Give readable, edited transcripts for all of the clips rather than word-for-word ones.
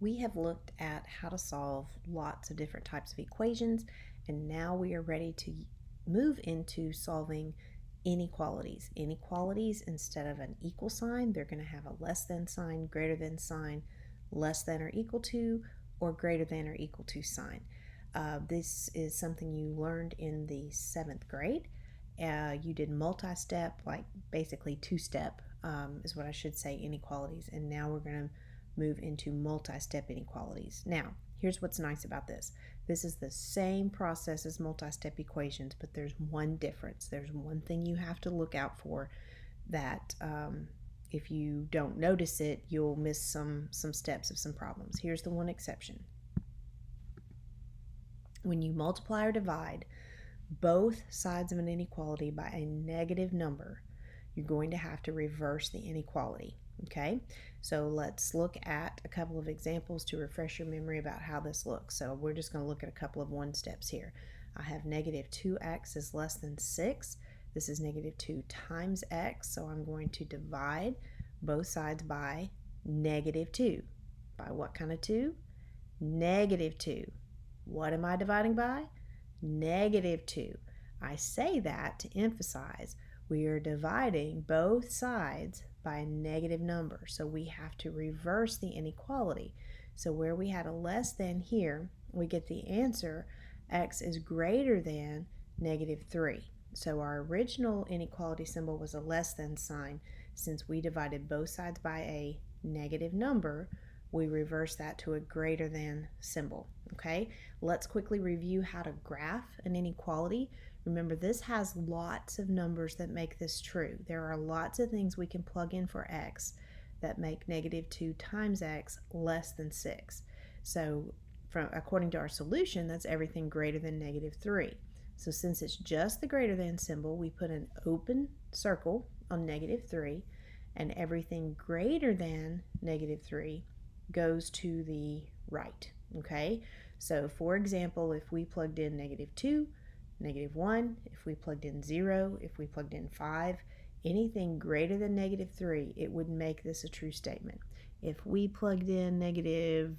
We have looked at how to solve lots of different types of equations, and now we are ready to move into solving inequalities. Inequalities, instead of an equal sign, they're going to have a less than sign, greater than sign, less than or equal to, or greater than or equal to sign. This is something you learned in the 7th grade. You did multi-step, like basically two-step is what I should say, inequalities, and now we're going to move into multi-step inequalities. Now, here's what's nice about this. This is the same process as multi-step equations, but there's one difference. There's one thing you have to look out for that if you don't notice it, you'll miss some steps of some problems. Here's the one exception. When you multiply or divide both sides of an inequality by a negative number, you're going to have to reverse the inequality. Okay, so let's look at a couple of examples to refresh your memory about how this looks. So we're just going to look at a couple of one steps here. I have negative 2x is less than 6. This is negative 2 times x, so I'm going to divide both sides by negative 2. By what kind of 2? Negative 2. What am I dividing by? Negative 2. I say that to emphasize we are dividing both sides by a negative number, so we have to reverse the inequality. So where we had a less than here, we get the answer x is greater than negative 3. So our original inequality symbol was a less than sign. Since we divided both sides by a negative number, we reverse that to a greater than symbol. Okay, let's quickly review how to graph an inequality. Remember, this has lots of numbers that make this true. There are lots of things we can plug in for x that make negative 2 times x less than 6. So according to our solution, that's everything greater than negative 3. So since it's just the greater than symbol, we put an open circle on negative 3, and everything greater than negative 3 goes to the right. Okay, so for example, if we plugged in negative 2, negative 1, if we plugged in 0, if we plugged in 5, anything greater than negative 3, it would make this a true statement. If we plugged in negative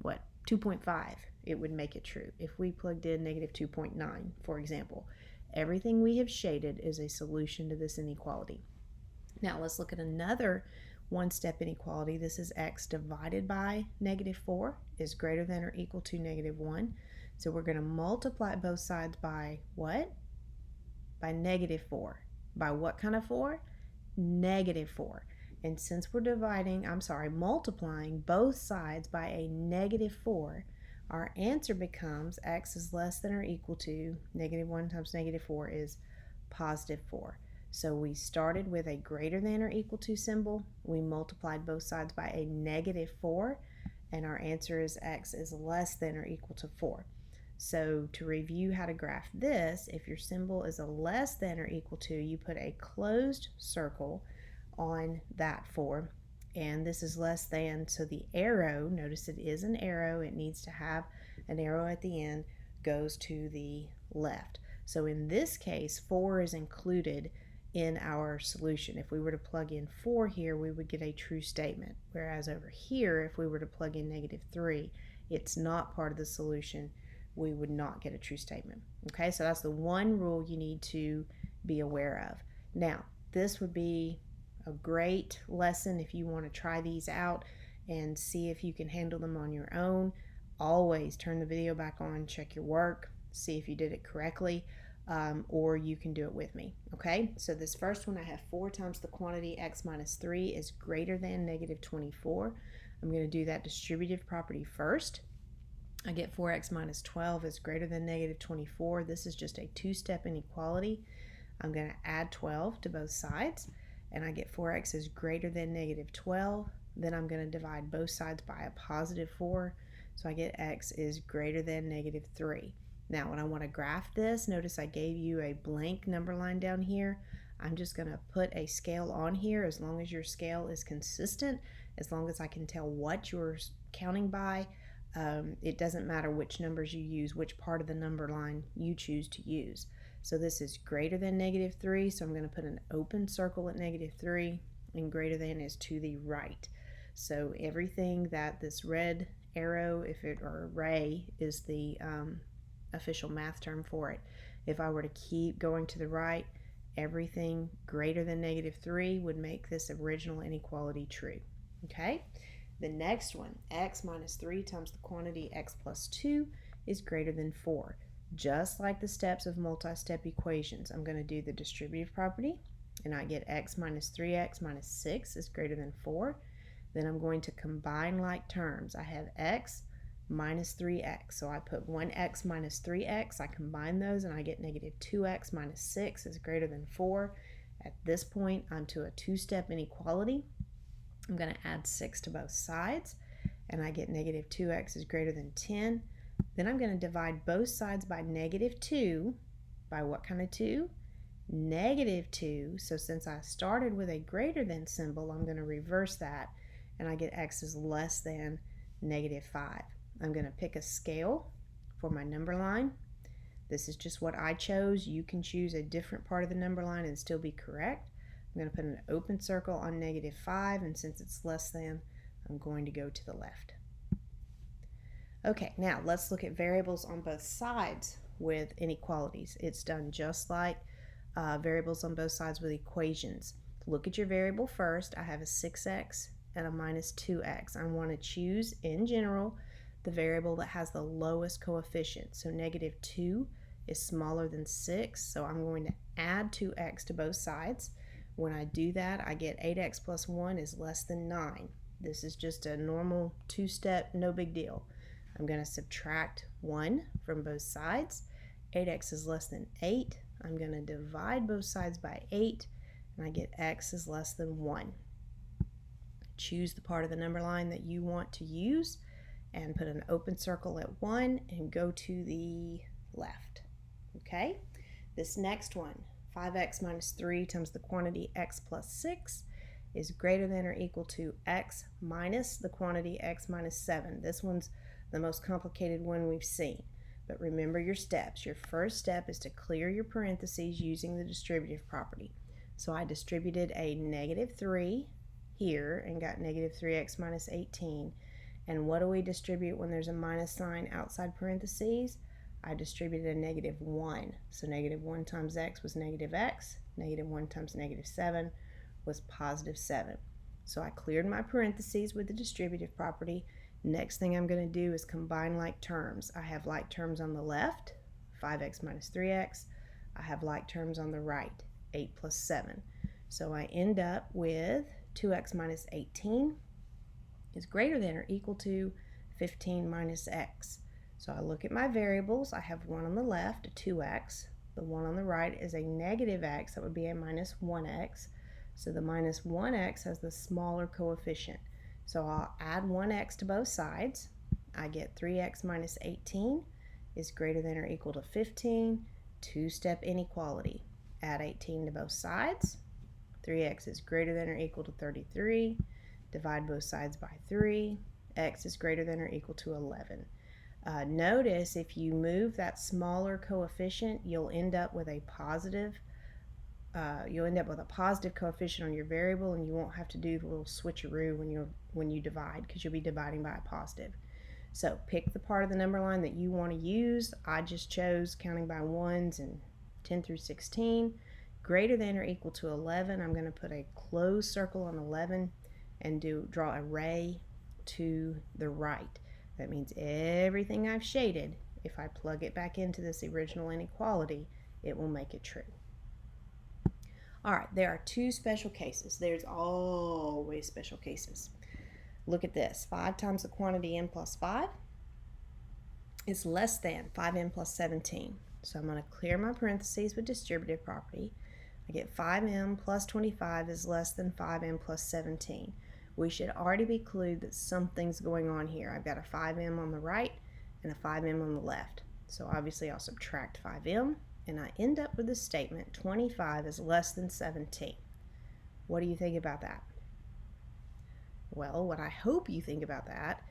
2.5, it would make it true. If we plugged in negative 2.9, for example, everything we have shaded is a solution to this inequality. Now let's look at another one-step inequality. This is x divided by negative 4 is greater than or equal to negative 1. So we're going to multiply both sides by what? By negative 4. By what kind of 4? Negative 4. And since we're multiplying both sides by a negative 4, our answer becomes x is less than or equal to negative 1 times negative 4 is positive 4. So we started with a greater than or equal to symbol. We multiplied both sides by a negative 4, and our answer is x is less than or equal to 4. So to review how to graph this, if your symbol is a less than or equal to, you put a closed circle on that 4, and this is less than, so the arrow, notice it is an arrow, it needs to have an arrow at the end, goes to the left. So in this case, 4 is included in our solution. If we were to plug in 4 here, we would get a true statement, whereas over here, if we were to plug in negative 3, it's not part of the solution, we would not get a true statement. Okay, so that's the one rule you need to be aware of. Now, this would be a great lesson if you want to try these out and see if you can handle them on your own. Always turn the video back on, check your work, see if you did it correctly, or you can do it with me. Okay, so this first one, I have 4 times the quantity x minus 3 is greater than negative 24. I'm going to do that distributive property first. I get 4x minus 12 is greater than negative 24. This is just a two-step inequality. I'm going to add 12 to both sides, and I get 4x is greater than negative 12. Then I'm going to divide both sides by a positive 4, so I get x is greater than negative 3. Now when I want to graph this, notice I gave you a blank number line down here. I'm just going to put a scale on here as long as your scale is consistent, as long as I can tell what you're counting by. It doesn't matter which numbers you use, which part of the number line you choose to use. So this is greater than negative 3, so I'm going to put an open circle at negative 3, and greater than is to the right. So everything that this red arrow, or ray is the official math term for it. If I were to keep going to the right, everything greater than -3 would make this original inequality true. Okay? The next one, x minus 3 times the quantity x plus 2 is greater than 4. Just like the steps of multi-step equations, I'm going to do the distributive property, and I get x minus 3x minus 6 is greater than 4. Then I'm going to combine like terms. I have x minus 3x, so I put 1x minus 3x, I combine those, and I get -2x minus 6 is greater than 4. At this point, I'm to a two-step inequality. I'm going to add 6 to both sides, and I get -2x is greater than 10. Then I'm going to divide both sides by -2. By what kind of 2? -2. So since I started with a greater than symbol, I'm going to reverse that, and I get x is less than -5. I'm going to pick a scale for my number line. This is just what I chose. You can choose a different part of the number line and still be correct. I'm going to put an open circle on -5, and since it's less than, I'm going to go to the left. Okay, now let's look at variables on both sides with inequalities. It's done just like variables on both sides with equations. Look at your variable first. I have a 6x and a -2x. I want to choose, in general, the variable that has the lowest coefficient. So -2 is smaller than 6, so I'm going to add 2x to both sides. When I do that, I get 8x plus 1 is less than 9. This is just a normal two-step, no big deal. I'm going to subtract 1 from both sides. 8x is less than 8. I'm going to divide both sides by 8, and I get x is less than 1. Choose the part of the number line that you want to use, and put an open circle at 1 and go to the left. Okay? This next one, 5x minus 3 times the quantity x plus 6 is greater than or equal to x minus the quantity x minus 7. This one's the most complicated one we've seen. But remember your steps. Your first step is to clear your parentheses using the distributive property. So I distributed a -3 here and got -3x minus 18. And what do we distribute when there's a minus sign outside parentheses? I distributed a -1. So -1 times x was -x. -1 times -7 was +7. So I cleared my parentheses with the distributive property. Next thing I'm going to do is combine like terms. I have like terms on the left, 5x minus 3x. I have like terms on the right, 8 plus 7. So I end up with 2x minus 18 is greater than or equal to 15 minus x. So I look at my variables. I have one on the left, a 2x. The one on the right is a -x. That would be a -1x. So the -1x has the smaller coefficient. So I'll add 1x to both sides. I get 3x minus 18 is greater than or equal to 15. Two-step inequality. Add 18 to both sides. 3x is greater than or equal to 33. Divide both sides by 3. X is greater than or equal to 11. Notice if you move that smaller coefficient, you'll end up with a positive coefficient on your variable, and you won't have to do the little switcheroo when you divide, because you'll be dividing by a positive. So pick the part of the number line that you want to use. I just chose counting by ones and 10 through 16. Greater than or equal to 11, I'm going to put a closed circle on 11 and draw a ray to the right. That means everything I've shaded, if I plug it back into this original inequality, it will make it true. All right, there are two special cases. There's always special cases. Look at this. 5 times the quantity n plus 5 is less than 5n plus 17. So I'm going to clear my parentheses with distributive property. I get 5m plus 25 is less than 5m plus 17. We should already be clued that something's going on here. I've got a 5m on the right and a 5m on the left. So obviously I'll subtract 5m, and I end up with this statement, 25 is less than 17. What do you think about that? Well, what I hope you think about that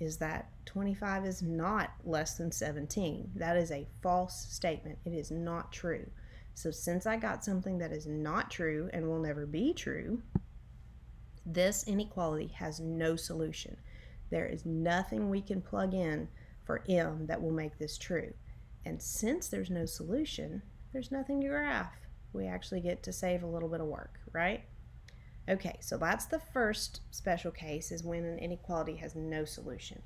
is that 25 is not less than 17. That is a false statement. It is not true. So since I got something that is not true and will never be true, this inequality has no solution. There is nothing we can plug in for m that will make this true. And since there's no solution, there's nothing to graph. We actually get to save a little bit of work, right? Okay, so that's the first special case, is when an inequality has no solution.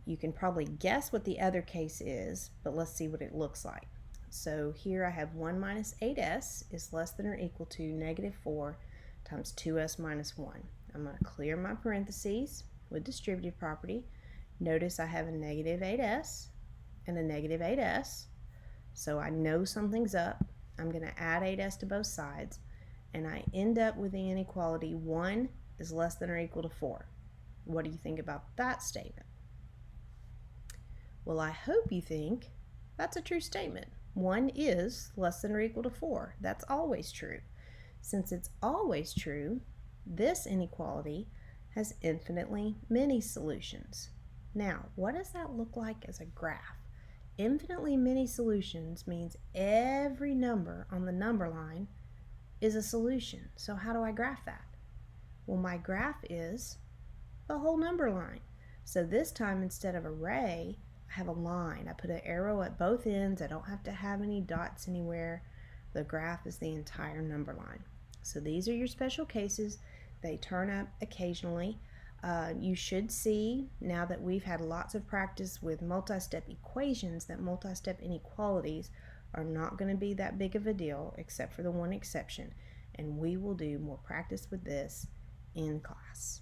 You can probably guess what the other case is, but let's see what it looks like. So here I have 1 minus 8s is less than or equal to negative 4 times 2s minus 1. I'm going to clear my parentheses with distributive property. Notice I have a negative 8s and a negative 8s, so I know something's up. I'm going to add 8s to both sides, and I end up with the inequality 1 is less than or equal to 4. What do you think about that statement? Well, I hope you think that's a true statement. 1 is less than or equal to 4. That's always true. Since it's always true, this inequality has infinitely many solutions. Now, what does that look like as a graph? Infinitely many solutions means every number on the number line is a solution. So how do I graph that? Well, my graph is the whole number line. So this time, instead of a ray, I have a line. I put an arrow at both ends. I don't have to have any dots anywhere. The graph is the entire number line. So these are your special cases. They turn up occasionally. You should see, now that we've had lots of practice with multi-step equations, that multi-step inequalities are not going to be that big of a deal, except for the one exception. And we will do more practice with this in class.